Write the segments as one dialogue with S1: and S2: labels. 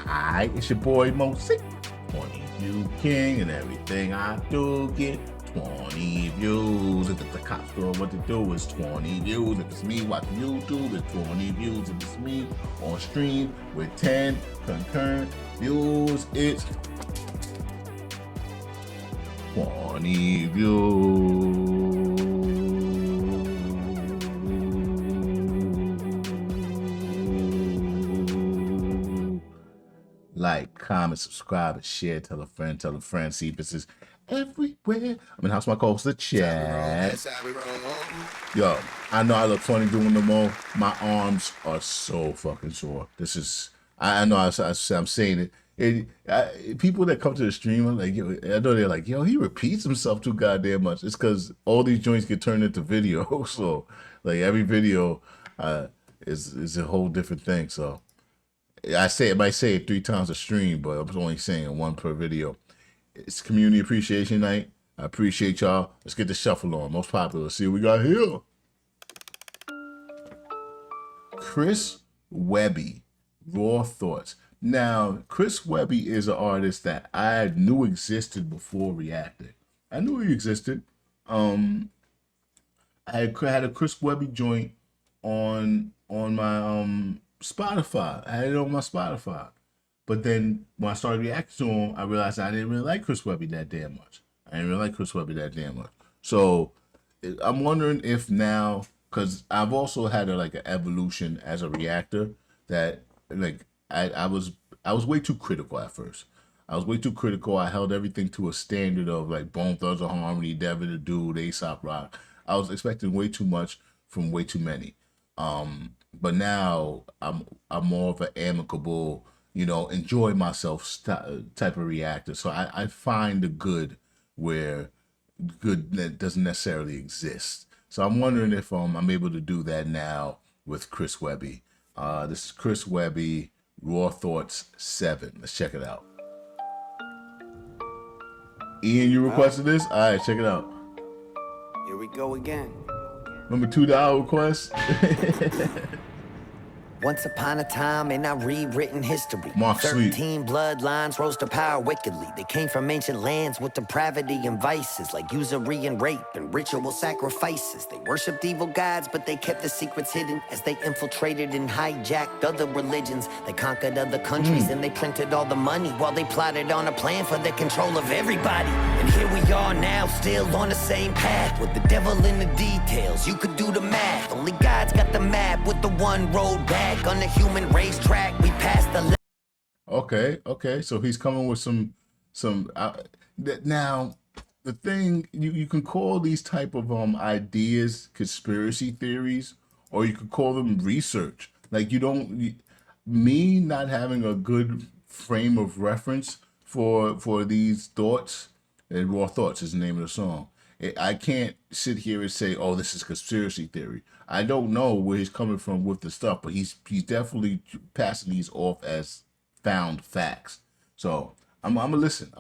S1: Hi, it's your boy Moseefus, 20 view king, and everything I do get 20 views. If it's the cops store, what to do is 20 views. If it's me watching YouTube, it's 20 views. If it's me on stream with 10 concurrent views, it's 20 views. Like, comment, subscribe, and share. Tell a friend, tell a friend. See if this is everywhere. I'm in house my co-host, the chat. Yo, I know I look funny doing them all. My arms are so fucking sore. This is, I know I'm saying it. People that come to the stream are like, yo, I know they're like, yo, he repeats himself too goddamn much. It's because all these joints get turned into video. So, like, every video is a whole different thing. So, I might say it 3 times a stream, but I'm only saying one per video. It's Community Appreciation Night. I appreciate y'all. Let's get the shuffle on. Most popular. Let's see what we got here. Chris Webby, Raw Thoughts. Now, Chris Webby is an artist that I knew existed before reacting. I knew he existed. I had a Chris Webby joint on my Spotify. I had it on my Spotify. But then when I started reacting to him, I realized I didn't really like Chris Webby that damn much. So I'm wondering if now, because I've also had an evolution as a reactor that I was way too critical at first. I was way too critical. I held everything to a standard of Bone Thugs and Harmony, Devin the Dude, Aesop Rock. I was expecting way too much from way too many. But now I'm more of an amicable, enjoy myself type of reactor. So I find the good where good that doesn't necessarily exist. So I'm wondering if I'm able to do that now with Chris Webby. This is Chris Webby, Raw Thoughts 7. Let's check it out. Ian, you requested this? All right, check it out.
S2: Here we go again.
S1: Remember $2 request?
S2: Once upon a time in our rewritten history,
S1: Mark
S2: 13 bloodlines rose to power wickedly. They came from ancient lands with depravity and vices like usury and rape and ritual sacrifices. They worshipped evil gods, but they kept the secrets hidden as they infiltrated and hijacked other religions. They conquered other countries and they printed all the money while they plotted on a plan for the control of everybody. And here we are now, still on the same path with the devil in the details. You could do the math. Only God's got the map with the one road back. On the human racetrack, we passed the.
S1: Okay. So he's coming with some. Now, the thing you can call these type of ideas conspiracy theories, or you could call them research. Me not having a good frame of reference for these thoughts. And Raw Thoughts is the name of the song. I can't sit here and say, oh, this is conspiracy theory. I don't know where he's coming from with the stuff, but he's definitely passing these off as found facts. So I'm gonna listen.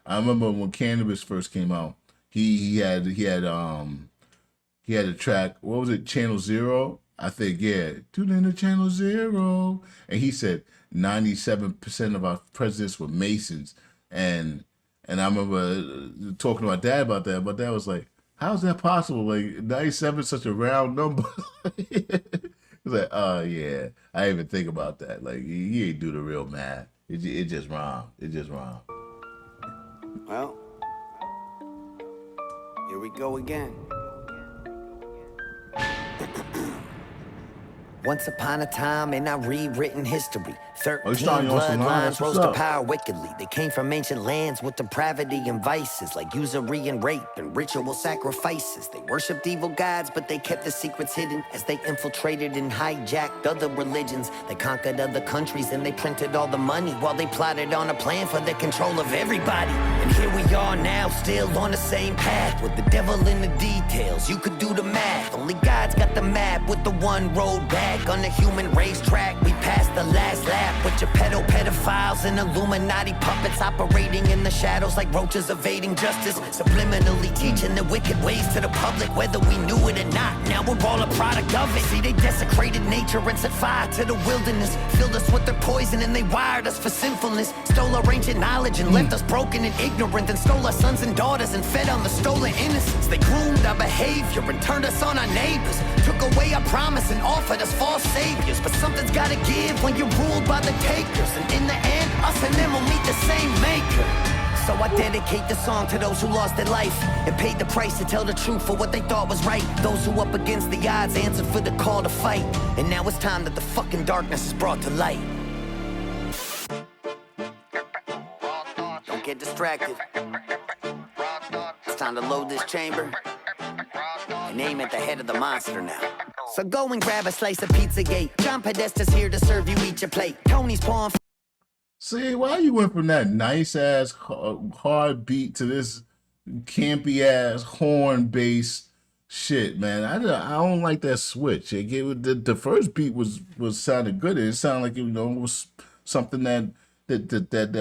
S1: I remember when Cannabis first came out, he had a track. What was it? Channel Zero, I think. Yeah, tune in to Channel Zero, and he said 97% of our presidents were Masons, and I remember talking to my dad about that. But dad was like, how's that possible? 97 is such a round number. He's like, oh, yeah. I didn't even think about that. He ain't do the real math. It just wrong.
S2: Well, here we go again. Once upon a time in our rewritten history, 13 bloodlines rose to power wickedly. They came from ancient lands with depravity and vices like usury and rape and ritual sacrifices. They worshipped evil gods, but they kept the secrets hidden as they infiltrated and hijacked other religions. They conquered other countries and they printed all the money while they plotted on a plan for the control of everybody. And here we are now, still on the same path with the devil in the details. You could do the math. Only God's got the map with the one road back. On the human racetrack, we passed the last lap with your pedophiles thousand Illuminati puppets operating in the shadows like roaches evading justice, subliminally teaching the wicked ways to the public, whether we knew it or not. Now we're all a product of it. See, they desecrated nature and set fire to the wilderness, filled us with their poison and they wired us for sinfulness, stole our ancient knowledge and left us broken and ignorant, and stole our sons and daughters and fed on the stolen innocence. They groomed our behavior and turned us on our neighbors, took away our promise and offered us false saviors. But something's gotta give when you're ruled by the takers, and in the end, us and them will meet the same maker. So I dedicate the song to those who lost their life and paid the price to tell the truth for what they thought was right. Those who up against the odds answered for the call to fight, and now it's time that the fucking darkness is brought to light. Don't get distracted. It's time to load this chamber and aim at the head of the monster now. So go and grab a slice of Pizzagate. John Podesta's here to serve you each a plate. Tony's pouring.
S1: See, why you went from that nice ass hard beat to this campy ass horn based shit, man? I don't like that switch. It gave the first beat was sounded good. It sounded like it was something that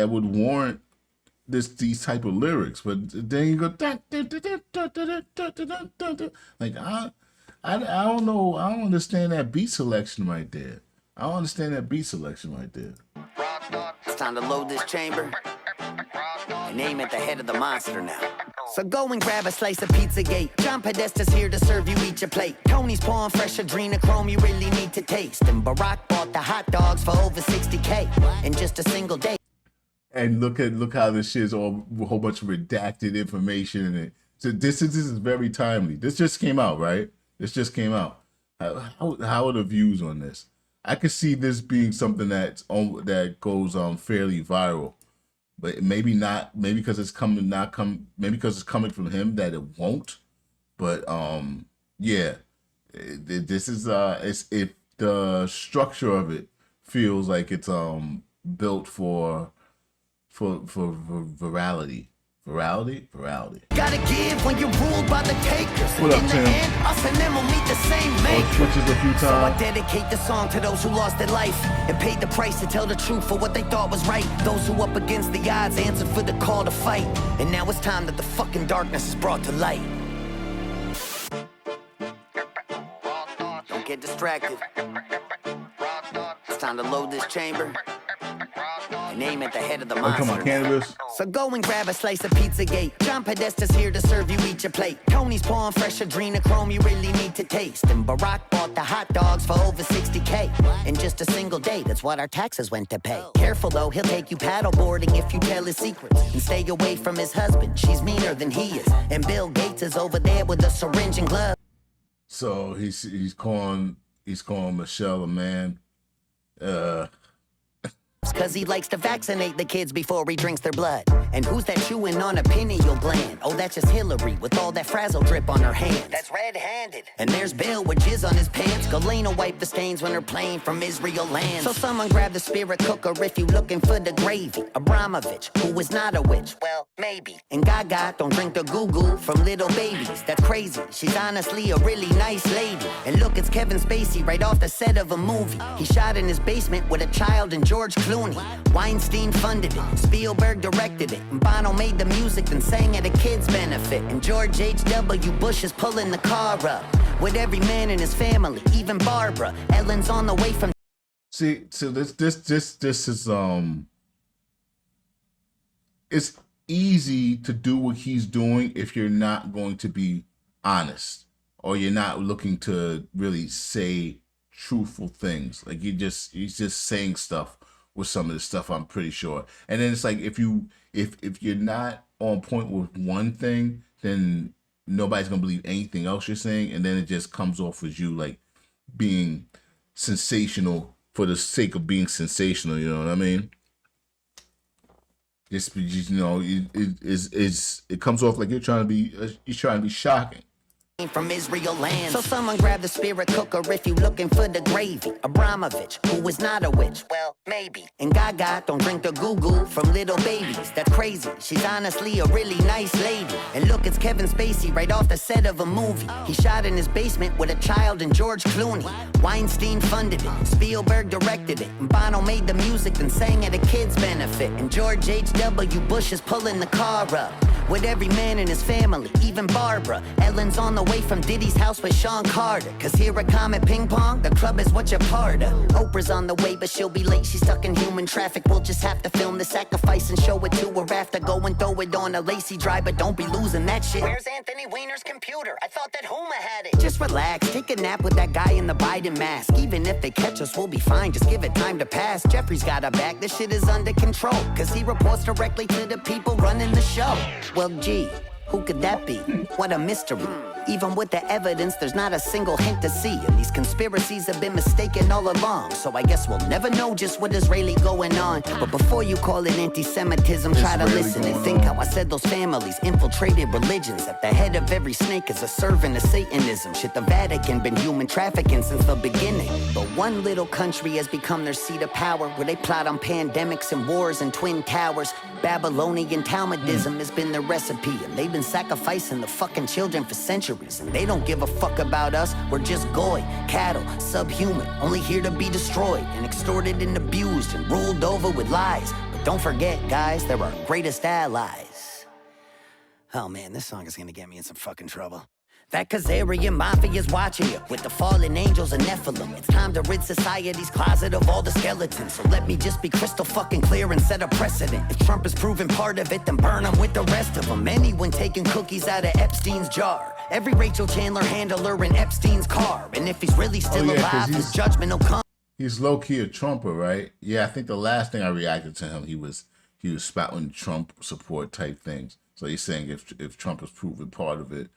S1: would warrant these type of lyrics. But then you go like I don't know. I don't understand that beat selection right there.
S2: It's time to load this chamber and aim at the head of the monster now. So go and grab a slice of Pizzagate. John Podesta's here to serve you each a plate. Tony's pouring fresh Adrenochrome you really need to taste. And Barack bought the hot dogs for over 60K in just a single day.
S1: And look how this shit is all a whole bunch of redacted information in it. So this is very timely. This just came out, right? This just came out. How are the views on this? I could see this being something that goes fairly viral, but maybe not. Maybe because it's coming from him that it won't. But yeah, this is if the structure of it feels like it's built for virality. Gotta give when you're ruled by the takers. What up, Tim?
S2: Us and them will meet the same maker.
S1: Switches a few times.
S2: So I dedicate the song to those who lost their life and paid the price to tell the truth for what they thought was right. Those who up against the odds answered for the call to fight. And now it's time that the fucking darkness is brought to light. Don't get distracted. It's time to load this chamber and aim at the head of the monster.
S1: Come on, cannabis.
S2: So go and grab a slice of Pizzagate. John Podesta's here to serve you each a plate. Tony's pouring fresh Adrenochrome you really need to taste. And Barack bought the hot dogs for over 60K in just a single day. That's what our taxes went to pay. Careful though, he'll take you paddleboarding if you tell his secrets. And stay away from his husband, she's meaner than he is. And Bill Gates is over there with a syringe and glove.
S1: So he's calling Michelle a man.
S2: Cause he likes to vaccinate the kids before he drinks their blood. And who's that chewing on a pineal gland? Oh, that's just Hillary with all that frazzle drip on her hands. That's red-handed. And there's Bill with jizz on his pants. Galena wiped the stains when they're playing from Israel land. So someone grab the spirit cooker if you looking for the gravy. Abramovich, who is not a witch. Well, maybe. And Gaga don't drink the goo-goo from little babies. That's crazy. She's honestly a really nice lady. And look, it's Kevin Spacey right off the set of a movie. He shot in his basement with a child and George Clooney. Weinstein funded it, Spielberg directed it, and Bono made the music then sang at a kid's benefit. And George H.W. Bush is pulling the car up with every man in his family, even Barbara. Ellen's on the way from.
S1: See, so this is it's easy to do what he's doing if you're not going to be honest or you're not looking to really say truthful things. Like he's just saying stuff with some of the stuff, I'm pretty sure. And then it's like if you're not on point with one thing, then nobody's gonna believe anything else you're saying, and then it just comes off as you like being sensational for the sake of being sensational. You know what I mean? Just it comes off like you're trying to be shocking.
S2: from Israel land. So someone grab the spirit cooker if you looking for the gravy. Abramovich, who is not a witch, well, maybe. And Gaga don't drink the goo-goo from little babies. That's crazy, she's honestly a really nice lady. And look, it's Kevin Spacey right off the set of a movie. He shot in his basement with a child and George Clooney. Weinstein funded it, Spielberg directed it, and Bono made the music then sang at a kid's benefit. And George H.W. Bush is pulling the car up with every man in his family, even Barbara. Ellen's on the way from Diddy's house with Sean Carter. Cause here at Comet Ping Pong, the club is what you're part of. Oprah's on the way, but she'll be late. She's stuck in human traffic. We'll just have to film the sacrifice and show it to her after. Go and throw it on a lacy dry, but don't be losing that shit. Where's Anthony Weiner's computer? I thought that Huma had it. Just relax, take a nap with that guy in the Biden mask. Even if they catch us, we'll be fine. Just give it time to pass. Jeffrey's got our back, this shit is under control. Cause he reports directly to the people running the show. Well, gee, who could that be? What a mystery. Even with the evidence, there's not a single hint to see. And these conspiracies have been mistaken all along. So I guess we'll never know just what is really going on. But before you call it anti-Semitism, try to listen and think how I said those families infiltrated religions. At the head of every snake is a servant of Satanism. Shit, the Vatican been human trafficking since the beginning. But one little country has become their seat of power, where they plot on pandemics and wars and twin towers. Babylonian Talmudism has been the recipe, and they've been sacrificing the fucking children for centuries. And they don't give a fuck about us. We're just goy, cattle, subhuman, only here to be destroyed and extorted and abused and ruled over with lies. But don't forget, guys, they're our greatest allies. Oh man, this song is gonna get me in some fucking trouble. That Khazarian Mafia's watching you with the fallen angels and Nephilim. It's time to rid society's closet of all the skeletons. So let me just be crystal fucking clear and set a precedent. If Trump is proven part of it, then burn him with the rest of them. Anyone taking cookies out of Epstein's jar, every Rachel Chandler handler in Epstein's car. And if he's really still alive, his judgment will come.
S1: He's low-key a Trumper, right? Yeah, I think the last thing I reacted to him, he was spouting Trump support type things. So he's saying if Trump is proven part of it,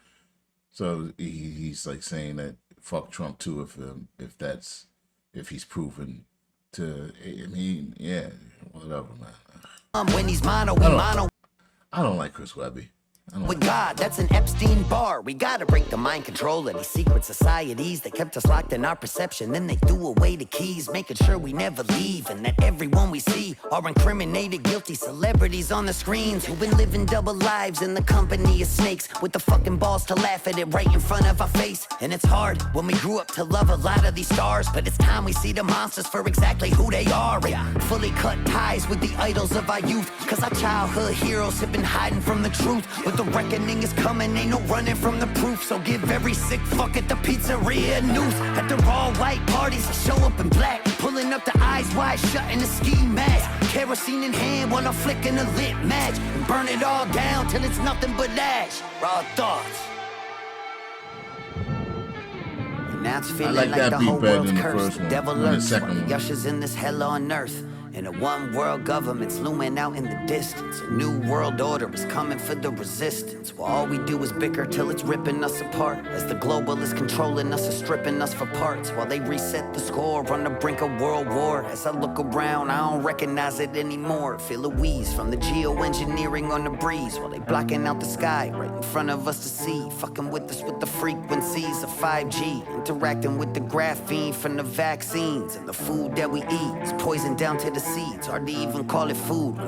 S1: so he's like saying that fuck Trump too if he's proven to. I mean, yeah, whatever, man.
S2: When he's mono, we mono.
S1: I don't like Chris Webby.
S2: With God, that's an Epstein bar. We gotta break the mind control of these secret societies that kept us locked in our perception. Then they threw away the keys, making sure we never leave. And that everyone we see are incriminated, guilty celebrities on the screens who've been living double lives in the company of snakes, with the fucking balls to laugh at it right in front of our face. And it's hard when we grew up to love a lot of these stars, but it's time we see the monsters for exactly who they are. And fully cut ties with the idols of our youth, cause our childhood heroes have been hiding from the truth. But the reckoning is coming, ain't no running from the proof. So give every sick fuck at the pizzeria a noose. At the all white parties, show up in black, pulling up the eyes wide shut in a ski mask. Kerosene in hand while I'm flicking a lit match, and burn it all down till it's nothing but ash. Raw thoughts. And now it's feeling like the whole world's cursed. The devil lurks while he ushers in this hell on earth. And a one world government's looming out in the distance. A new world order is coming for the resistance. While all we do is bicker till it's ripping us apart, as the globalists controlling us are stripping us for parts, while they reset the score on the brink of world war. As I look around, I don't recognize it anymore. Feel a wheeze from the geoengineering on the breeze, while they blocking out the sky right in front of us to see. Fucking with us with the frequencies of 5G, interacting with the graphene from the vaccines. And the food that we eat is poisoned down to the seeds, hard to even call it food.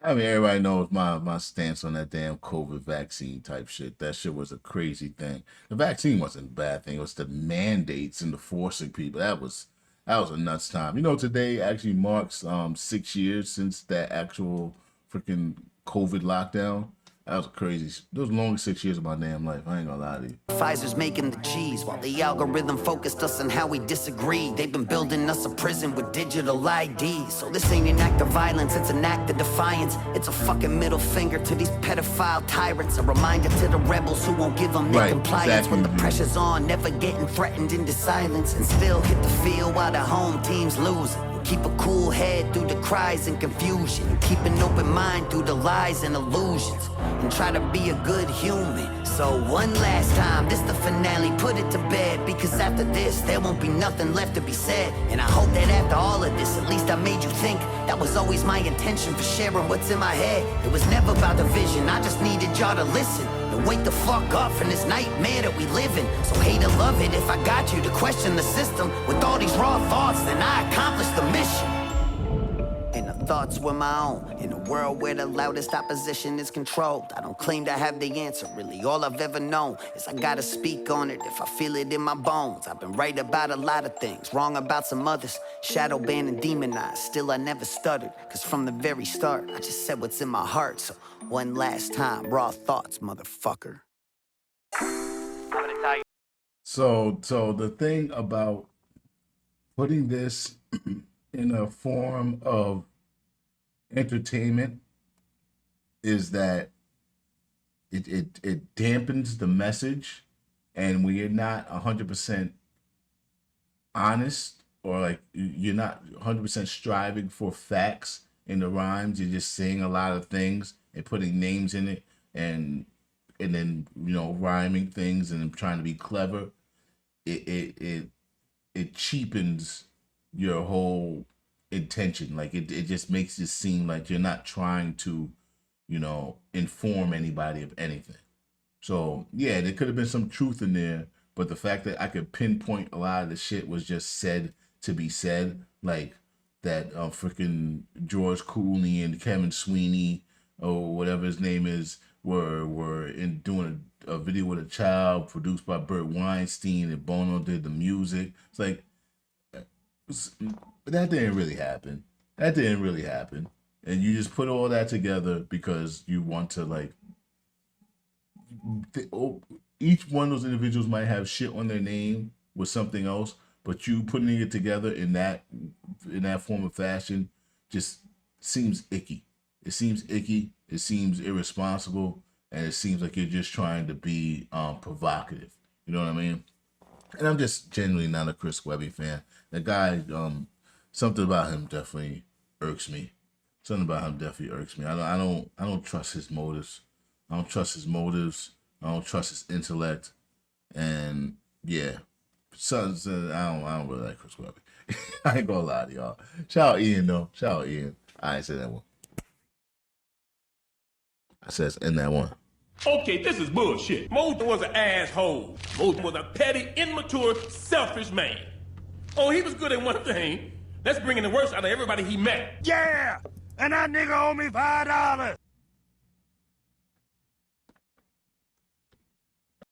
S1: I mean, everybody knows my stance on that damn COVID vaccine type shit. That shit was a crazy thing. The vaccine wasn't a bad thing. It was the mandates and the forcing people. That was a nuts time. You know, today actually marks 6 years since that actual freaking COVID lockdown. That was crazy. Those are the longest 6 years of my damn life. I ain't gonna lie to you.
S2: Pfizer's making the cheese while the algorithm focused us on how we disagree. They've been building us a prison with digital IDs. So this ain't an act of violence, it's an act of defiance. It's a fucking middle finger to these pedophile tyrants. A reminder to the rebels who won't give them their compliance. When the pressure's on, never getting threatened into silence. And still hit the field while the home team's losing. Keep a cool head through the cries and confusion. Keep an open mind through the lies and illusions. And try to be a good human. So one last time, this the finale, put it to bed. Because after this, there won't be nothing left to be said. And I hope that after all of this, at least I made you think. That was always my intention for sharing what's in my head. It was never about the vision, I just needed y'all to listen. and wake the fuck up from this nightmare that we live in. So hate or love it, if I got you to question the system with all these raw thoughts, then I accomplished the mission. And the thoughts were my own, in a world where the loudest opposition is controlled. I don't claim to have the answer, really all I've ever known is I gotta speak on it if I feel it in my bones. I've been right about a lot of things, wrong about some others, shadow banned and demonized, still I never stuttered, cause from the very start I just said what's in my heart. So one last time, raw thoughts, motherfucker.
S1: So the thing about putting this in a form of entertainment is that it dampens the message, and when you're not 100% honest, or like you're not 100% striving for facts in the rhymes, you're just saying a lot of things and putting names in it, and then, you know, rhyming things and trying to be clever. It cheapens your whole intention. Like it just makes it seem like you're not trying to, you know, inform anybody of anything. So yeah, there could have been some truth in there, but the fact that I could pinpoint a lot of the shit was just said to be said, like that freaking George Clooney and Kevin Sweeney or whatever his name is were in doing a video with a child produced by Burt Weinstein, and Bono did the music. It's like, that didn't really happen. That didn't really happen. And you just put all that together because you want to, like, each one of those individuals might have shit on their name with something else, but you putting it together in that form of fashion just seems icky. It seems icky. It seems irresponsible, and it seems like you're just trying to be provocative. You know what I mean? And I'm just genuinely not a Chris Webby fan. The guy, something about him definitely irks me. Something about him definitely irks me. I don't trust his motives. I don't trust his motives. I don't trust his intellect. And yeah, I don't really like Chris Webby. I ain't gonna lie to y'all. Shout out Ian though. Shout out Ian. I ain't said that one. I says in that one.
S3: Okay, this is bullshit. Moseefus was an asshole. Moseefus was a petty, immature, selfish man. Oh, he was good at one thing. That's bringing the worst out of everybody he met.
S4: Yeah! And that nigga owe me $5.